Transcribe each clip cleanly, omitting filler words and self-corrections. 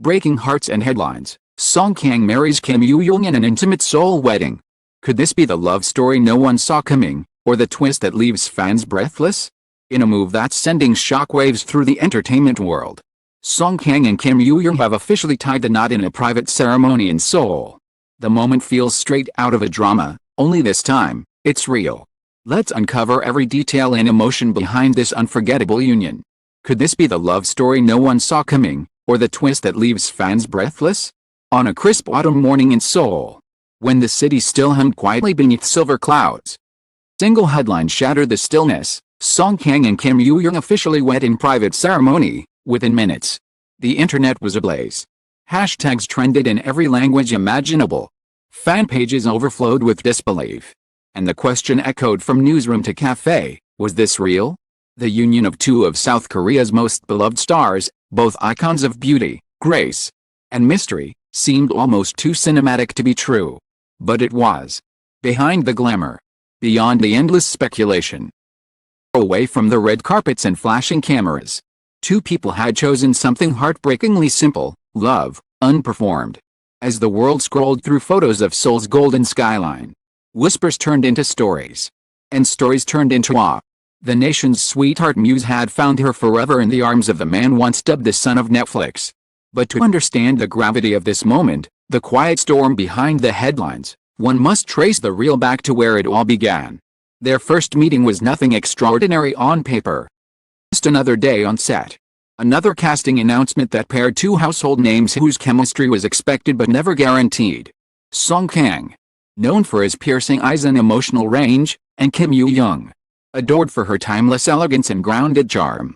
Breaking hearts and headlines. Kang marries Yoo Jung in an intimate Seoul wedding. Could this be the love story no one saw coming, or the twist that leaves fans breathless? In a move that's sending shockwaves through the entertainment world, Kang and Yoo Jung have officially tied the knot in a private ceremony in Seoul. The moment feels straight out of a drama, only this time, it's real. Let's uncover every detail and emotion behind this unforgettable union. Could this be the love story no one saw coming, or the twist that leaves fans breathless? On a crisp autumn morning in Seoul, when the city still hummed quietly beneath silver clouds, single headline shattered the stillness. Kang and Yoo Jung officially wed in private ceremony. Within minutes, the internet was ablaze. Hashtags trended in every language imaginable. Fan pages overflowed with disbelief. And the question echoed from newsroom to cafe, was this real? The union of two of South Korea's most beloved stars, both icons of beauty, grace, and mystery, seemed almost too cinematic to be true. But it was. Behind the glamour, beyond the endless speculation, away from the red carpets and flashing cameras, two people had chosen something heartbreakingly simple: love, unperformed. As the world scrolled through photos of Seoul's golden skyline, whispers turned into stories, and stories turned into awe. The nation's sweetheart muse had found her forever in the arms of the man once dubbed the son of Netflix. But to understand the gravity of this moment, the quiet storm behind the headlines, one must trace the reel back to where it all began. Their first meeting was nothing extraordinary on paper. Just another day on set. Another casting announcement that paired two household names whose chemistry was expected but never guaranteed. Kang, known for his piercing eyes and emotional range, and Yoo Jung, adored for her timeless elegance and grounded charm.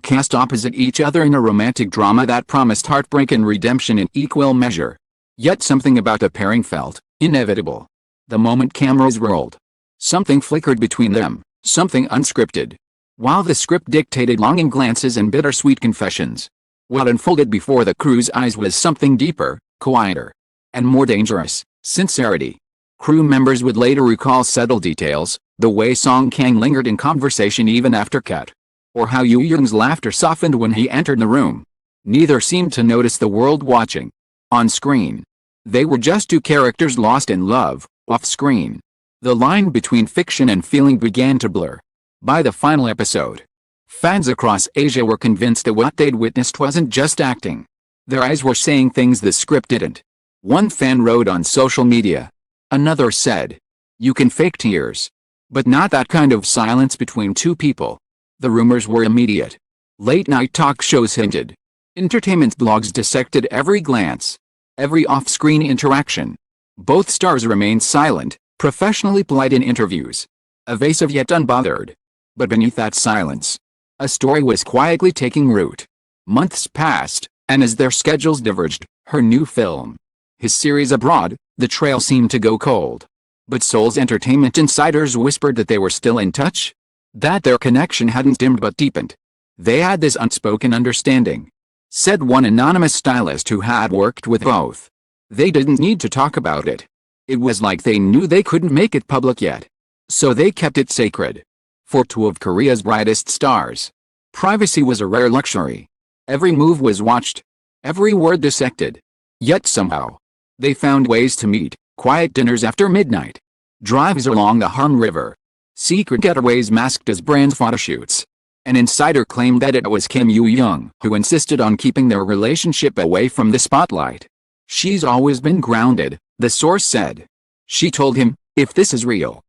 Cast opposite each other in a romantic drama that promised heartbreak and redemption in equal measure. Yet something about the pairing felt inevitable. The moment cameras rolled, something flickered between them, something unscripted. While the script dictated longing glances and bittersweet confessions, what unfolded before the crew's eyes was something deeper, quieter, and more dangerous: sincerity. Crew members would later recall subtle details, the way Kang lingered in conversation even after cut, or how Yoo Jung's laughter softened when he entered the room. Neither seemed to notice the world watching. On screen, they were just two characters lost in love. Off screen, the line between fiction and feeling began to blur. By the final episode, fans across Asia were convinced that what they'd witnessed wasn't just acting. Their eyes were saying things the script didn't. One fan wrote on social media. Another said, "You can fake tears, but not that kind of silence between two people." The rumors were immediate. Late-night talk shows hinted. Entertainment blogs dissected every glance, every off-screen interaction. Both stars remained silent, professionally polite in interviews, evasive yet unbothered. But beneath that silence, a story was quietly taking root. Months passed, and as their schedules diverged, her new film, his series abroad, the trail seemed to go cold. But Seoul's entertainment insiders whispered that they were still in touch, that their connection hadn't dimmed but deepened. They had this unspoken understanding, said one anonymous stylist who had worked with both. They didn't need to talk about it. It was like they knew they couldn't make it public yet, so they kept it sacred. For two of Korea's brightest stars, privacy was a rare luxury. Every move was watched, every word dissected. Yet somehow, they found ways to meet: quiet dinners after midnight, drives along the Han River, secret getaways masked as brand photoshoots. An insider claimed that it was Yoo Jung who insisted on keeping their relationship away from the spotlight. "She's always been grounded," the source said. She told him, "If this is real,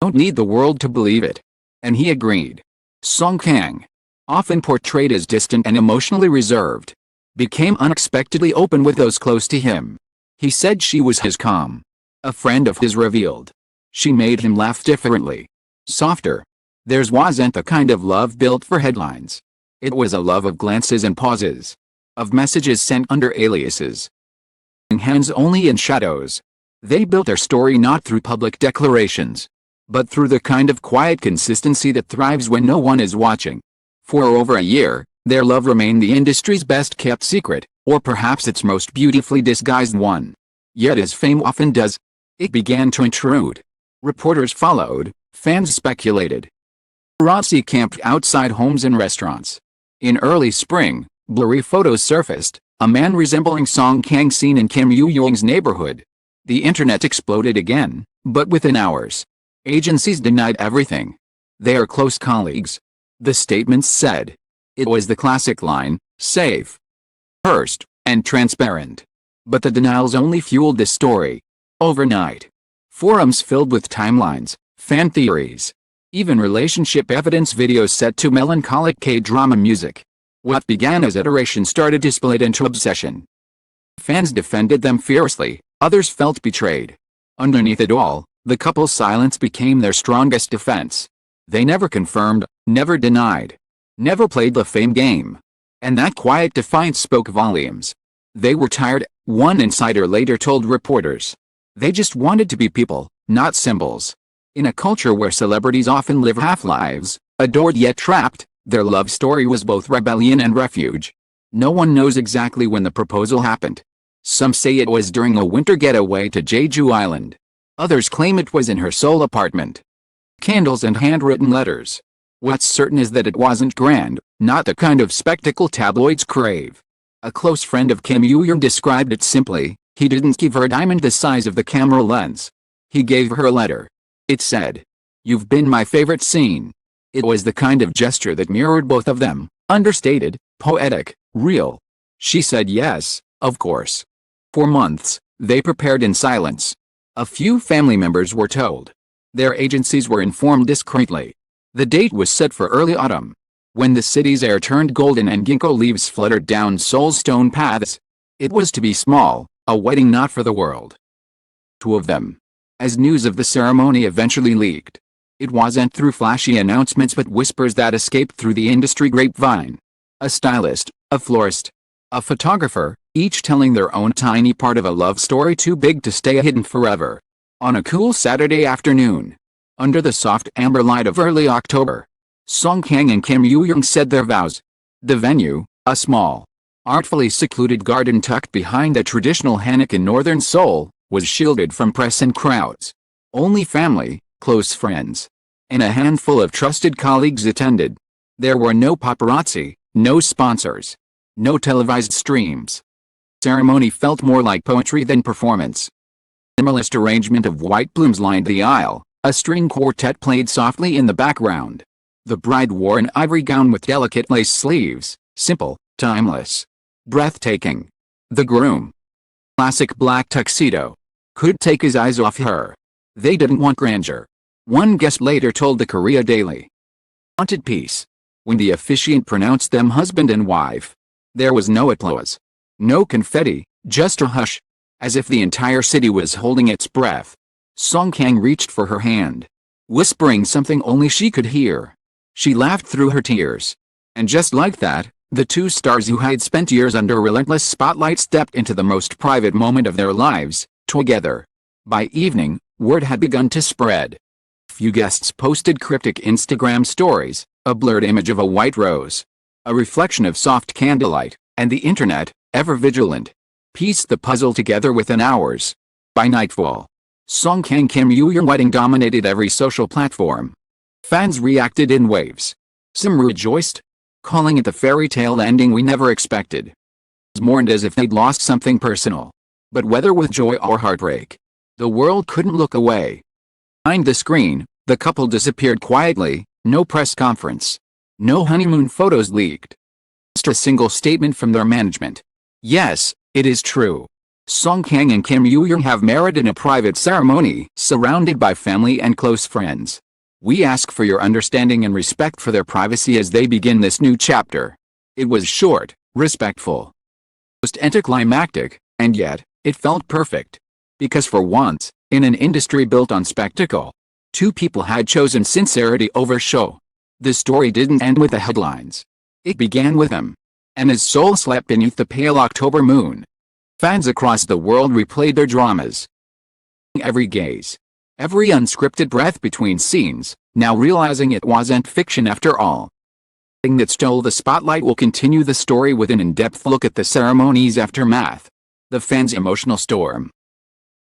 don't need the world to believe it." And he agreed. Kang, often portrayed as distant and emotionally reserved, became unexpectedly open with those close to him. He said she was his calm. A friend of his revealed, she made him laugh differently, softer. Theirs wasn't the kind of love built for headlines. It was a love of glances and pauses, of messages sent under aliases, hands only in shadows. They built their story not through public declarations, but through the kind of quiet consistency that thrives when no one is watching. For over a year, their love remained the industry's best-kept secret, or perhaps its most beautifully disguised one. Yet as fame often does, it began to intrude. Reporters followed, fans speculated. Paparazzi camped outside homes and restaurants. In early spring, blurry photos surfaced, a man resembling Song Kang seen in Kim Yoo Jung's neighborhood. The internet exploded again, but within hours. Agencies denied everything. They are close colleagues. The statements said. It was the classic line, safe, first, and transparent. But the denials only fueled the story. Overnight. Forums filled with timelines, fan theories, even relationship evidence videos set to melancholic K-drama music. What began as adoration started to split into obsession. Fans defended them fiercely, others felt betrayed. Underneath it all, the couple's silence became their strongest defense. They never confirmed, never denied, never played the fame game. And that quiet defiance spoke volumes. They were tired, one insider later told reporters. They just wanted to be people, not symbols. In a culture where celebrities often live half-lives, adored yet trapped, their love story was both rebellion and refuge. No one knows exactly when the proposal happened. Some say it was during a winter getaway to Jeju Island. Others claim it was in her Seoul apartment. Candles and handwritten letters. What's certain is that it wasn't grand, not the kind of spectacle tabloids crave. A close friend of Kim Yoo Jung described it simply, he didn't give her a diamond the size of the camera lens. He gave her a letter. It said, "You've been my favorite scene." It was the kind of gesture that mirrored both of them, understated, poetic, real. She said yes, of course. For months, they prepared in silence. A few family members were told. Their agencies were informed discreetly. The date was set for early autumn, when the city's air turned golden and ginkgo leaves fluttered down Seoul's stone paths. It was to be small, a wedding not for the world. Two of them. As news of the ceremony eventually leaked, it wasn't through flashy announcements but whispers that escaped through the industry grapevine. A stylist, a florist, a photographer, each telling their own tiny part of a love story too big to stay hidden forever. On a cool Saturday afternoon, under the soft amber light of early October, Song Kang and Kim Yoo Jung said their vows. The venue, a small, artfully secluded garden tucked behind a traditional hanok in northern Seoul, was shielded from press and crowds. Only family, close friends, and a handful of trusted colleagues attended. There were no paparazzi, no sponsors, no televised streams. Ceremony felt more like poetry than performance. A minimalist arrangement of white blooms lined the aisle. A string quartet played softly in the background. The bride wore an ivory gown with delicate lace sleeves, simple, timeless, breathtaking. The groom, classic black tuxedo, could take his eyes off her. They didn't want grandeur. One guest later told the Korea Daily. Wanted peace. When the officiant pronounced them husband and wife, there was no applause, no confetti, just a hush, as if the entire city was holding its breath. Song Kang reached for her hand, whispering something only she could hear. She laughed through her tears. And just like that, the two stars who had spent years under relentless spotlight stepped into the most private moment of their lives, together. By evening, word had begun to spread. Few guests posted cryptic Instagram stories, a blurred image of a white rose, a reflection of soft candlelight, and the internet, ever vigilant, pieced the puzzle together within hours. By nightfall, Song Kang Kim Yoo Jung wedding dominated every social platform. Fans reacted in waves. Some rejoiced, calling it the fairy tale ending we never expected. Others mourned as if they'd lost something personal. But whether with joy or heartbreak, the world couldn't look away. Behind the screen, the couple disappeared quietly, no press conference, no honeymoon photos leaked. Just a single statement from their management. Yes, it is true. Song Kang and Kim Yoo Jung have married in a private ceremony, surrounded by family and close friends. We ask for your understanding and respect for their privacy as they begin this new chapter. It was short, respectful, most anticlimactic, and yet, it felt perfect. Because for once, in an industry built on spectacle, two people had chosen sincerity over show. The story didn't end with the headlines. It began with them. And as Seoul slept beneath the pale October moon, fans across the world replayed their dramas. Every gaze, every unscripted breath between scenes, now realizing it wasn't fiction after all. The thing that stole the spotlight will continue the story with an in-depth look at the ceremony's aftermath, the fans' emotional storm,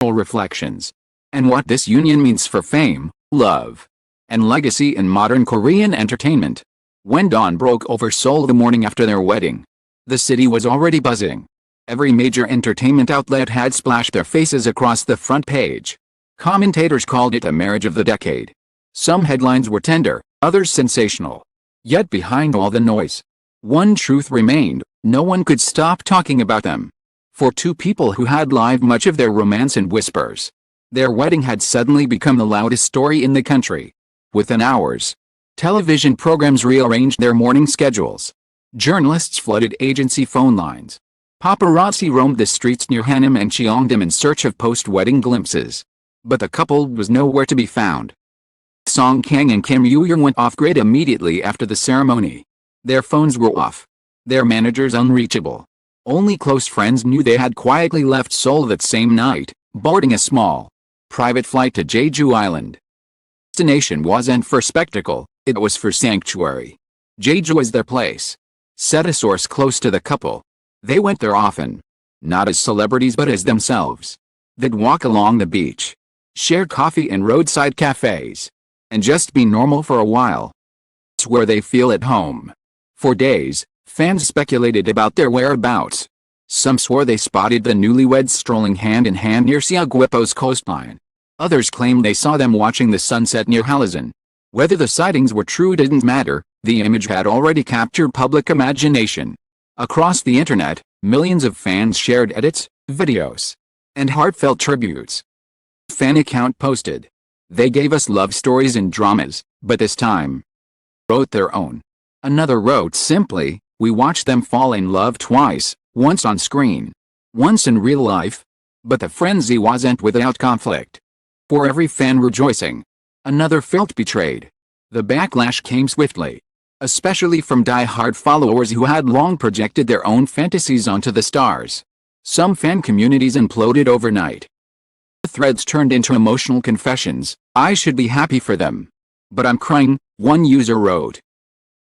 reflections, and what this union means for fame, love, and legacy in modern Korean entertainment. When dawn broke over Seoul the morning after their wedding, the city was already buzzing. Every major entertainment outlet had splashed their faces across the front page. Commentators called it a marriage of the decade. Some headlines were tender, others sensational. Yet behind all the noise, one truth remained: no one could stop talking about them. For two people who had lived much of their romance in whispers, their wedding had suddenly become the loudest story in the country. Within hours, television programs rearranged their morning schedules. Journalists flooded agency phone lines. Paparazzi roamed the streets near Hanam and Cheongdam in search of post-wedding glimpses. But the couple was nowhere to be found. Song Kang and Kim Yoo Jung went off-grid immediately after the ceremony. Their phones were off. Their managers unreachable. Only close friends knew they had quietly left Seoul that same night, boarding a small, private flight to Jeju Island. Destination wasn't for spectacle, it was for sanctuary. Jeju was their place, said a source close to the couple. They went there often. Not as celebrities but as themselves. They'd walk along the beach, share coffee in roadside cafes, and just be normal for a while. It's where they feel at home. For days, fans speculated about their whereabouts. Some swore they spotted the newlyweds strolling hand in hand near Siaguepo's coastline. Others claimed they saw them watching the sunset near Halazon. Whether the sightings were true didn't matter, the image had already captured public imagination. Across the internet, millions of fans shared edits, videos, and heartfelt tributes. A fan account posted, "They gave us love stories and dramas, but this time," wrote their own. Another wrote simply, "We watched them fall in love twice, once on screen, once in real life." But the frenzy wasn't without conflict. For every fan rejoicing, another felt betrayed. The backlash came swiftly, especially from die-hard followers who had long projected their own fantasies onto the stars. Some fan communities imploded overnight. Threads turned into emotional confessions. "I should be happy for them, but I'm crying," one user wrote,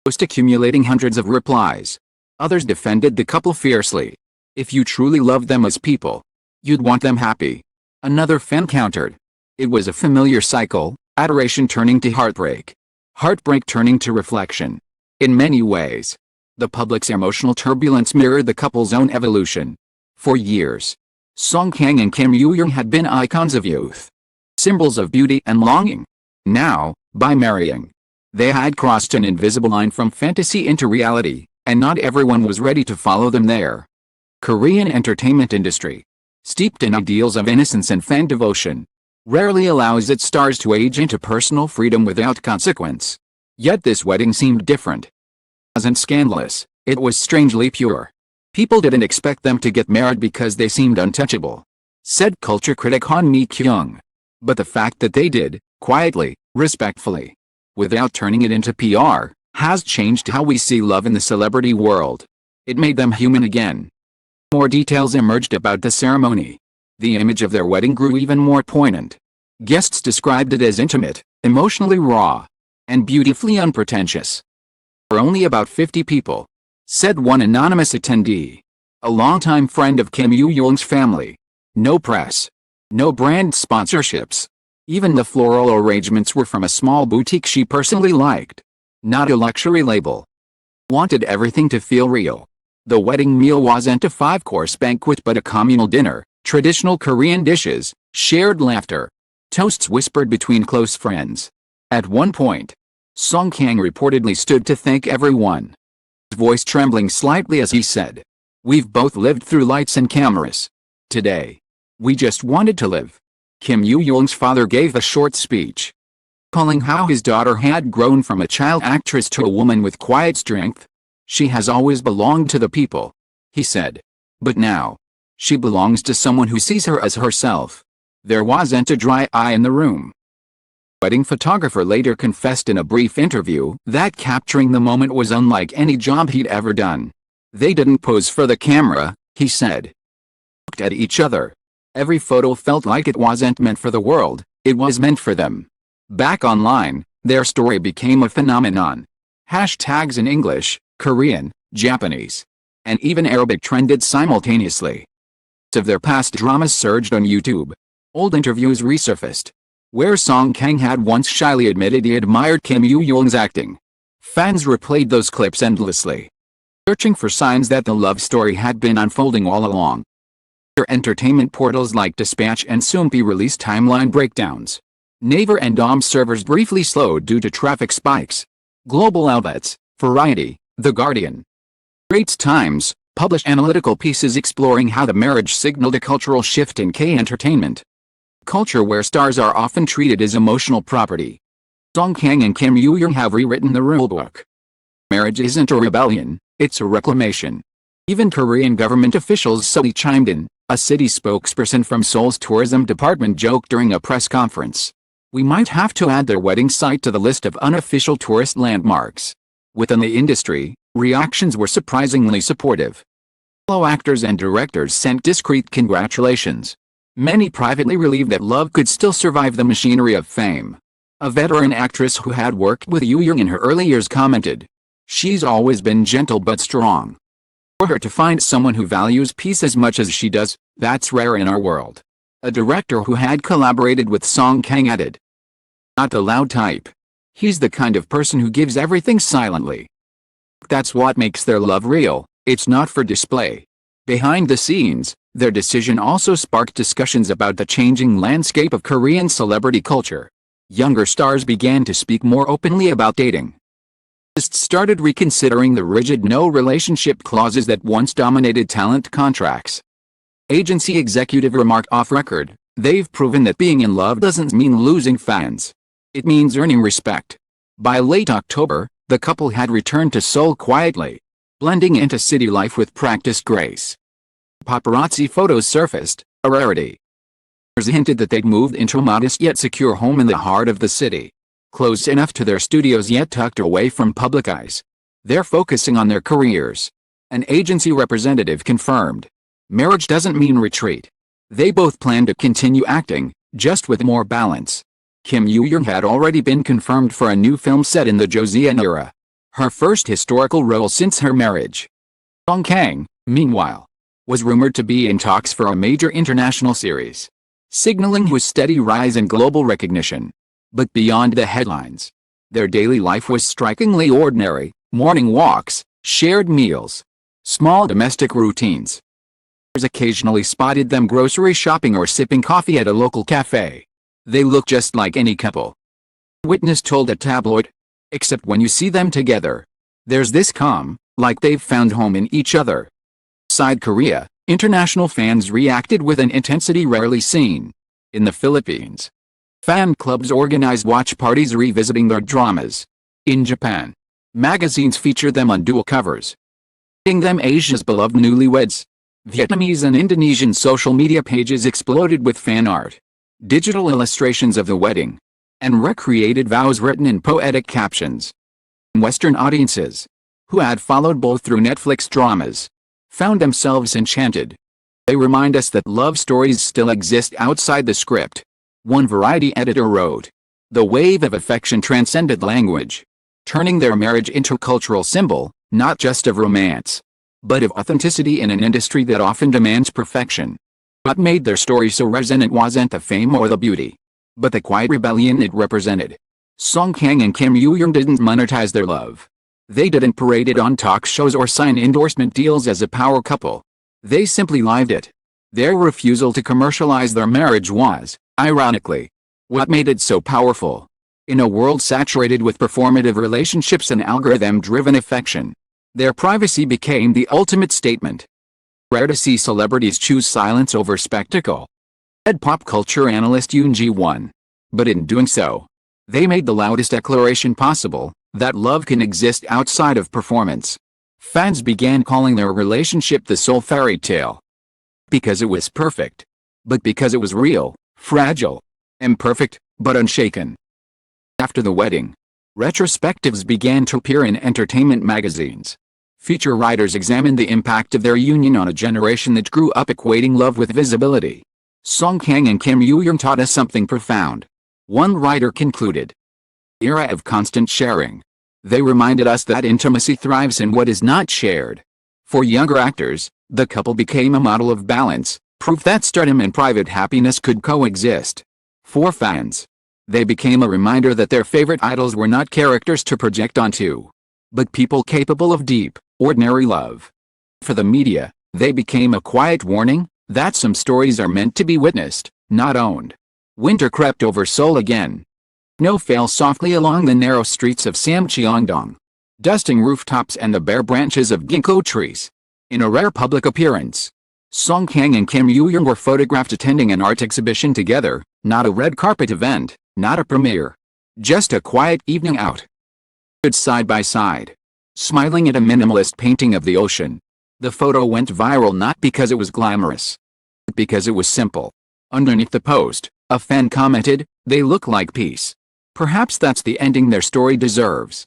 post accumulating hundreds of replies. Others defended the couple fiercely. "If you truly loved them as people, you'd want them happy." Another fan countered. It was a familiar cycle, adoration turning to heartbreak, heartbreak turning to reflection. In many ways, the public's emotional turbulence mirrored the couple's own evolution. For years, Song Kang and Kim Yoo Jung had been icons of youth, symbols of beauty and longing. Now, by marrying, they had crossed an invisible line from fantasy into reality, and not everyone was ready to follow them there. Korean entertainment industry, steeped in ideals of innocence and fan devotion, rarely allows its stars to age into personal freedom without consequence. Yet this wedding seemed different. It wasn't scandalous, it was strangely pure. People didn't expect them to get married because they seemed untouchable, said culture critic Han Mi-kyung. But the fact that they did, quietly, respectfully, without turning it into PR, has changed how we see love in the celebrity world. It made them human again. More details emerged about the ceremony. The image of their wedding grew even more poignant. Guests described it as intimate, emotionally raw, and beautifully unpretentious. "There were only about 50 people," said one anonymous attendee, a longtime friend of Kim Yoo Jung's family. "No press, no brand sponsorships. Even the floral arrangements were from a small boutique she personally liked. Not a luxury label. Wanted everything to feel real." The wedding meal wasn't a 5-course banquet but a communal dinner. Traditional Korean dishes, shared laughter, toasts whispered between close friends. At one point, Song Kang reportedly stood to thank everyone, his voice trembling slightly as he said, "We've both lived through lights and cameras. Today, we just wanted to live." Kim Yoo Jung's father gave a short speech, recalling how his daughter had grown from a child actress to a woman with quiet strength. "She has always belonged to the people," he said. "But now, she belongs to someone who sees her as herself." There wasn't a dry eye in the room. The wedding photographer later confessed in a brief interview that capturing the moment was unlike any job he'd ever done. "They didn't pose for the camera," he said. Looked at each other. Every photo felt like it wasn't meant for the world, it was meant for them. Back online, their story became a phenomenon. Hashtags in English, Korean, Japanese, and even Arabic trended simultaneously. Of their past dramas surged on YouTube. Old interviews resurfaced, where Song Kang had once shyly admitted he admired Kim Yoo Jung's acting. Fans replayed those clips endlessly. searching for signs that the love story had been unfolding all along. Entertainment portals like Dispatch and soon-to-be-released Timeline breakdowns. Naver and Dom servers briefly slowed due to traffic spikes. Global outlets, Variety, The Guardian, Straits Times, publish analytical pieces exploring how the marriage signaled a cultural shift in K-entertainment. Culture where stars are often treated as emotional property. Song Kang and Kim Yoo Jung have rewritten the rulebook. Marriage isn't a rebellion, it's a reclamation. Even Korean government officials suddenly chimed in. A city spokesperson from Seoul's tourism department joked during a press conference. We might have to add their wedding site to the list of unofficial tourist landmarks. Within the industry, reactions were surprisingly supportive. Fellow actors and directors sent discreet congratulations. Many privately relieved that love could still survive the machinery of fame. A veteran actress who had worked with Yoo Jung in her early years commented, "She's always been gentle but strong. For her to find someone who values peace as much as she does, that's rare in our world." A director who had collaborated with Song Kang added, "Not the loud type. He's the kind of person who gives everything silently. That's what makes their love real, it's not for display." Behind the scenes, their decision also sparked discussions about the changing landscape of Korean celebrity culture. Younger stars began to speak more openly about dating. Started reconsidering the rigid no-relationship clauses that once dominated talent contracts. Agency executive remarked off-record, "They've proven that being in love doesn't mean losing fans. It means earning respect." By late October, the couple had returned to Seoul quietly, blending into city life with practiced grace. Paparazzi photos surfaced, a rarity. Hinted that they'd moved into a modest yet secure home in the heart of the city. Close enough to their studios yet tucked away from public eyes. They're focusing on their careers. An agency representative confirmed. Marriage doesn't mean retreat. They both plan to continue acting, just with more balance. Kim Yoo Jung had already been confirmed for a new film set in the Joseon era. Her first historical role since her marriage. Song Kang, meanwhile, was rumored to be in talks for a major international series, signaling his steady rise in global recognition. But beyond the headlines, their daily life was strikingly ordinary: morning walks, shared meals, small domestic routines. Occasionally spotted them grocery shopping or sipping coffee at a local cafe. They look just like any couple. Witness told a tabloid. Except when you see them together, there's this calm, like they've found home in each other. Outside Korea, international fans reacted with an intensity rarely seen. In the Philippines, fan clubs organized watch parties revisiting their dramas. In Japan, magazines featured them on dual covers, making them Asia's beloved newlyweds. Vietnamese and Indonesian social media pages exploded with fan art, digital illustrations of the wedding, and recreated vows written in poetic captions. Western audiences, who had followed both through Netflix dramas, found themselves enchanted. They remind us that love stories still exist outside the script. One Variety editor wrote, "The wave of affection transcended language, turning their marriage into a cultural symbol, not just of romance, but of authenticity in an industry that often demands perfection." What made their story so resonant wasn't the fame or the beauty, but the quiet rebellion it represented. Song Kang and Kim Yoo Jung didn't monetize their love. They didn't parade it on talk shows or sign endorsement deals as a power couple. They simply lived it. Their refusal to commercialize their marriage was, ironically, what made it so powerful. In a world saturated with performative relationships and algorithm-driven affection, their privacy became the ultimate statement. Rare to see celebrities choose silence over spectacle, said pop culture analyst Yoo Jung. But in doing so, they made the loudest declaration possible, that love can exist outside of performance. Fans began calling their relationship the Seoul fairy tale. Because it was perfect, but because it was real, fragile, imperfect, but unshaken. After the wedding, retrospectives began to appear in entertainment magazines. Feature writers examined the impact of their union on a generation that grew up equating love with visibility. Song Kang and Kim Yoo Jung taught us something profound. One writer concluded, "Era of constant sharing. They reminded us that intimacy thrives in what is not shared." For younger actors, the couple became a model of balance, proof that stardom and private happiness could coexist. For fans, they became a reminder that their favorite idols were not characters to project onto, but people capable of deep, ordinary love. For the media, they became a quiet warning that some stories are meant to be witnessed, not owned. Winter crept over Seoul again. Snow fell softly along the narrow streets of Samcheongdong, dusting rooftops and the bare branches of ginkgo trees. In a rare public appearance, Song Kang and Kim Yoo Jung were photographed attending an art exhibition together, not a red carpet event, not a premiere. Just a quiet evening out. Stood side by side, smiling at a minimalist painting of the ocean. The photo went viral not because it was glamorous, but because it was simple. Underneath the post, a fan commented, "They look like peace." Perhaps that's the ending their story deserves.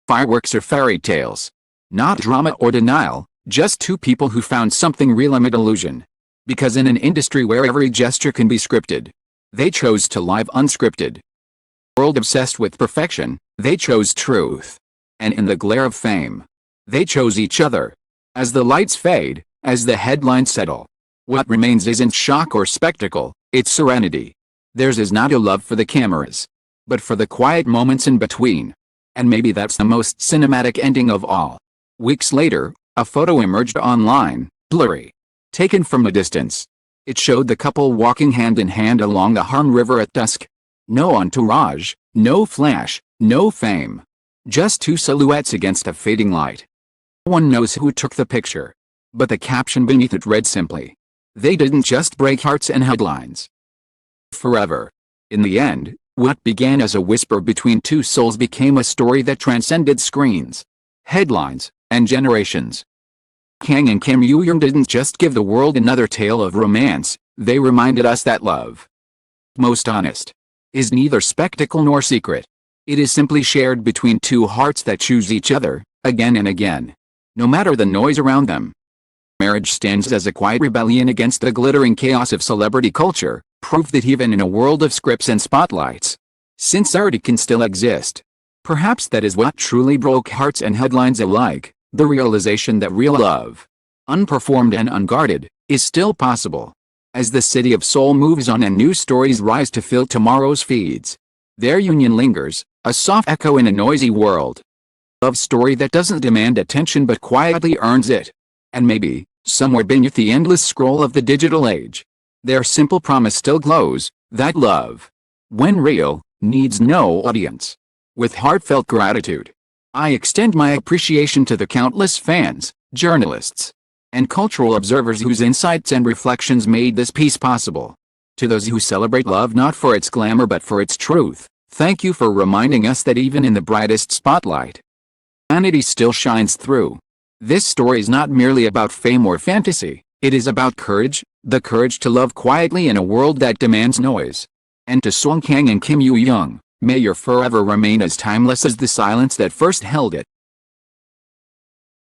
Fireworks or fairy tales. Not drama or denial, just two people who found something real amid illusion. Because in an industry where every gesture can be scripted, they chose to live unscripted. World obsessed with perfection, they chose truth. And in the glare of fame, they chose each other. As the lights fade, as the headlines settle, what remains isn't shock or spectacle, it's serenity. Theirs is not a love for the cameras, but for the quiet moments in between. And maybe that's the most cinematic ending of all. Weeks later, a photo emerged online, blurry, taken from a distance. It showed the couple walking hand in hand along the Han River at dusk. No entourage, no flash, no fame. Just two silhouettes against a fading light. No one knows who took the picture, but the caption beneath it read simply, "They didn't just break hearts and headlines. Forever." In the end, what began as a whisper between two souls became a story that transcended screens, headlines, and generations. Kang and Kim Yoo Jung didn't just give the world another tale of romance, they reminded us that love, most honest, is neither spectacle nor secret. It is simply shared between two hearts that choose each other, again and again, no matter the noise around them. Marriage stands as a quiet rebellion against the glittering chaos of celebrity culture, proof that even in a world of scripts and spotlights, sincerity can still exist. Perhaps that is what truly broke hearts and headlines alike, the realization that real love, unperformed and unguarded, is still possible. As the city of Seoul moves on and new stories rise to fill tomorrow's feeds, their union lingers, a soft echo in a noisy world. A love story that doesn't demand attention but quietly earns it. And maybe, somewhere beneath the endless scroll of the digital age, their simple promise still glows, that love, when real, needs no audience. With heartfelt gratitude, I extend my appreciation to the countless fans, journalists, and cultural observers whose insights and reflections made this piece possible. To those who celebrate love not for its glamour but for its truth, thank you for reminding us that even in the brightest spotlight, humanity still shines through. This story is not merely about fame or fantasy, it is about courage, the courage to love quietly in a world that demands noise. And to Song Kang and Kim Yoo Jung, may your forever remain as timeless as the silence that first held it.